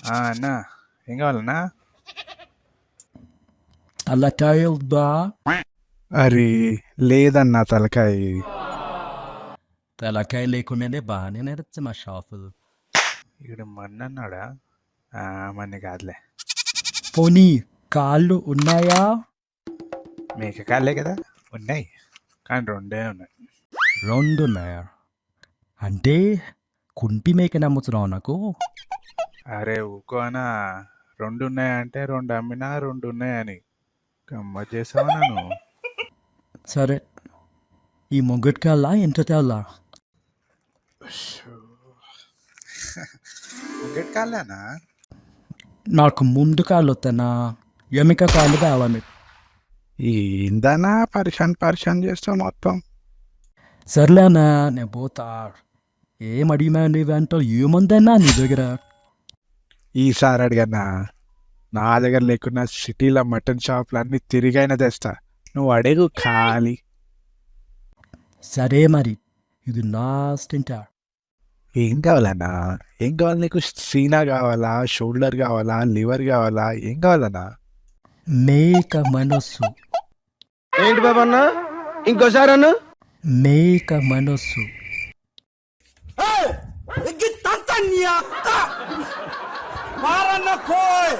అన్న ఏం కావాలన్నా? తలకాయ ఉందా? అరే లేదన్నా తలకాయ. తలకాయ లేకుండానే బాగానే నడుస్తుంది మా షాపు. ఇక్కడ మన్నన్నాడా? మన్ని కాదులే. పోనీ కాళ్ళు ఉన్నాయా? మేక కాళ్ళే కదా ఉన్నాయి, కానీ రెండే ఉన్నాయి. 2 ఉన్నాయా? అంటే కుంటి మేక నమ్ముతున్నావు నాకు? అరే ఊకో అన్నా, 2 ఉన్నాయంటే 2 అమ్మినా 2 ఉన్నాయని గమ్మత్ చేసావా నన్ను? సరే, ఈ మొగ్గటి కాళ్ళ ఎంత తేలా? ఒకటి కాళ్ళేనా? నాకు ముందు కాళ్ళు వస్తానా, ఎమిక కాళ్ళు కావాలి. ఏందన్నా పరిశాన్ చేస్తావు మొత్తం. సర్లేనా, నేను పోతా. ఏం అడిగినా నీవంటో ఏముందన్నా నీ దగ్గర? ఈసారి అడిగన్నా, నా దగ్గర లేకున్నా సిటీలో మటన్ షాపులు అన్నీ తిరిగైనా తెస్తా, నువ్వు అడుగు ఖాళీ. సరే మరి, ఇది లాస్ట్ తింటా. ఏం కావాలన్నా? ఏం కావాలి నీకు? సీనా కావాలా, షోల్డర్ కావాలా, లివర్ కావాలా, ఏం కావాలన్నా? మేక మనస్సు. ఏంటి బాబు అన్న, ఇంకోసారి అన్న? మేక మనస్సు. మారన్న కోయ్.